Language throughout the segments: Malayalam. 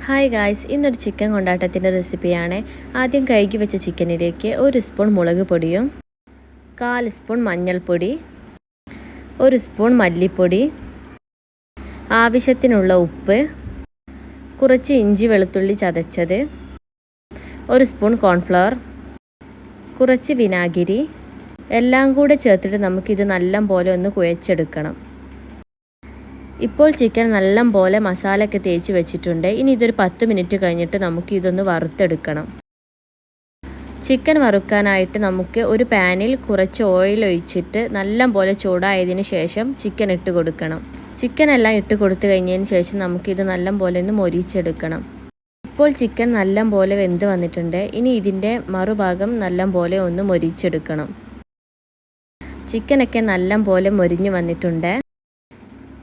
ഹായ് ഗായ്സ്, ഇന്നൊരു ചിക്കൻ കൊണ്ടാട്ടത്തിൻ്റെ റെസിപ്പിയാണ്. ആദ്യം കഴുകി വെച്ച ചിക്കനിലേക്ക് 1 സ്പൂൺ മുളക് പൊടിയും 1/4 സ്പൂൺ മഞ്ഞൾപ്പൊടി, 1 സ്പൂൺ മല്ലിപ്പൊടി, ആവശ്യത്തിനുള്ള ഉപ്പ്, കുറച്ച് ഇഞ്ചി വെളുത്തുള്ളി ചതച്ചത്, 1 സ്പൂൺ കോൺഫ്ലവർ, കുറച്ച് വിനാഗിരി എല്ലാം കൂടെ ചേർത്തിട്ട് നമുക്കിത് നല്ലപോലെ ഒന്ന് കുഴച്ചെടുക്കണം. ഇപ്പോൾ ചിക്കൻ നല്ലപോലെ മസാലയൊക്കെ തേച്ച് വെച്ചിട്ടുണ്ട്. ഇനി ഇതൊരു 10 മിനിറ്റ് കഴിഞ്ഞിട്ട് നമുക്ക് ഇതൊന്ന് വറുത്തെടുക്കണം. ചിക്കൻ വറുക്കാനായിട്ട് നമുക്ക് ഒരു പാനിൽ കുറച്ച് ഓയിൽ ഒഴിച്ചിട്ട് നല്ലപോലെ ചൂടായതിന് ശേഷം ചിക്കൻ ഇട്ട് കൊടുക്കണം. ചിക്കൻ എല്ലാം ഇട്ട് കൊടുത്തു കഴിഞ്ഞതിന് ശേഷം നമുക്കിത് നല്ലപോലെ ഒന്ന് മൊരിച്ചെടുക്കണം. ഇപ്പോൾ ചിക്കൻ നല്ലപോലെ വെന്ത് വന്നിട്ടുണ്ട്. ഇനി ഇതിൻ്റെ മറുഭാഗം നല്ലപോലെ ഒന്ന് മൊരിച്ചെടുക്കണം. ചിക്കനൊക്കെ നല്ലപോലെ മൊരിഞ്ഞ് വന്നിട്ടുണ്ട്.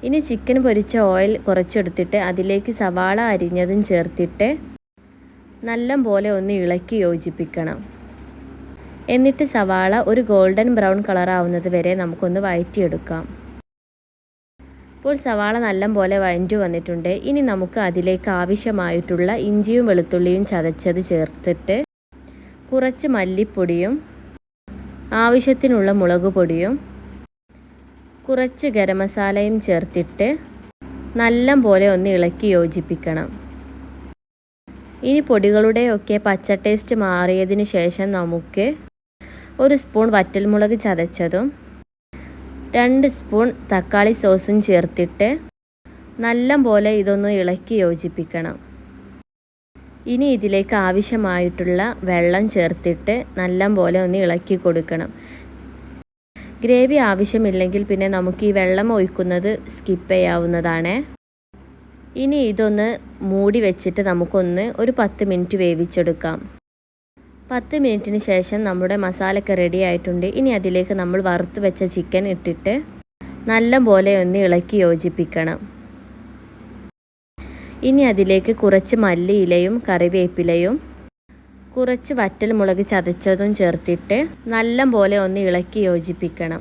ഇനി ചിക്കൻ പൊരിച്ച ഓയിൽ കുറച്ചെടുത്തിട്ട് അതിലേക്ക് സവാള അരിഞ്ഞതും ചേർത്തിട്ട് നല്ലപോലെ ഒന്ന് ഇളക്കി യോജിപ്പിക്കണം. എന്നിട്ട് സവാള ഒരു ഗോൾഡൻ ബ്രൗൺ കളറാവുന്നത് വരെ നമുക്കൊന്ന് വഴറ്റിയെടുക്കാം. ഇപ്പോൾ സവാള നല്ലപോലെ വഴറ്റി വന്നിട്ടുണ്ട്. ഇനി നമുക്ക് അതിലേക്ക് ആവശ്യമായിട്ടുള്ള ഇഞ്ചിയും വെളുത്തുള്ളിയും ചതച്ചത് ചേർത്തിട്ട് കുറച്ച് മല്ലിപ്പൊടിയും ആവശ്യത്തിനുള്ള മുളക് പൊടിയും കുറച്ച് ഗരം മസാലയും ചേർത്തിട്ട് നല്ലപോലെ ഒന്ന് ഇളക്കി യോജിപ്പിക്കണം. ഇനി പൊടികളുടെയൊക്കെ പച്ച ടേസ്റ്റ് മാറിയതിന് ശേഷം നമുക്ക് 1 സ്പൂൺ വറ്റൽമുളക് ചതച്ചതും 2 സ്പൂൺ തക്കാളി സോസും ചേർത്തിട്ട് നല്ലപോലെ ഇതൊന്ന് ഇളക്കി യോജിപ്പിക്കണം. ഇനി ഇതിലേക്ക് ആവശ്യമായിട്ടുള്ള വെള്ളം ചേർത്തിട്ട് നല്ലപോലെ ഒന്ന് ഇളക്കി കൊടുക്കണം. ഗ്രേവി ആവശ്യമില്ലെങ്കിൽ പിന്നെ നമുക്ക് ഈ വെള്ളം ഒഴിക്കുന്നത് സ്കിപ്പ് ചെയ്യാവുന്നതാണ്. ഇനി ഇതൊന്ന് മൂടി വെച്ചിട്ട് നമുക്കൊന്ന് ഒരു 10 മിനിറ്റ് വേവിച്ചെടുക്കാം. 10 മിനിറ്റിന് ശേഷം നമ്മുടെ മസാലയൊക്കെ റെഡി ആയിട്ടുണ്ട്. ഇനി അതിലേക്ക് നമ്മൾ വറുത്ത് വെച്ച ചിക്കൻ ഇട്ടിട്ട് നല്ലപോലെ ഒന്ന് ഇളക്കി യോജിപ്പിക്കണം. ഇനി അതിലേക്ക് കുറച്ച് മല്ലിയിലയും കറിവേപ്പിലയും കുറച്ച് വറ്റൽമുളക് ചതച്ചതും ചേർത്തിട്ട് നല്ലപോലെ ഒന്ന് ഇളക്കി യോജിപ്പിക്കണം.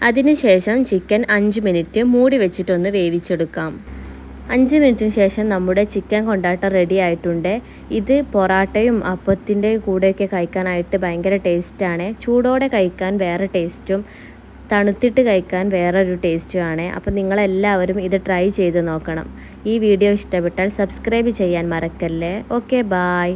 അതിനുശേഷം ചിക്കൻ 5 മിനിറ്റ് മൂടി വെച്ചിട്ടൊന്ന് വേവിച്ചെടുക്കാം. 5 മിനിറ്റിന് ശേഷം നമ്മുടെ ചിക്കൻ കൊണ്ടാട്ടം റെഡി ആയിട്ടുണ്ട്. ഇത് പൊറാട്ടയും അപ്പത്തിൻ്റെ കൂടെയൊക്കെ കഴിക്കാനായിട്ട് ഭയങ്കര ടേസ്റ്റാണ്. ചൂടോടെ കഴിക്കാൻ വേറെ ടേസ്റ്റും തണുത്തിട്ട് കഴിക്കാൻ വേറൊരു ടേസ്റ്റുമാണ്. അപ്പോൾ നിങ്ങളെല്ലാവരും ഇത് ട്രൈ ചെയ്ത് നോക്കണം. ഈ വീഡിയോ ഇഷ്ടപ്പെട്ടാൽ സബ്സ്ക്രൈബ് ചെയ്യാൻ മറക്കല്ലേ. Okay, bye.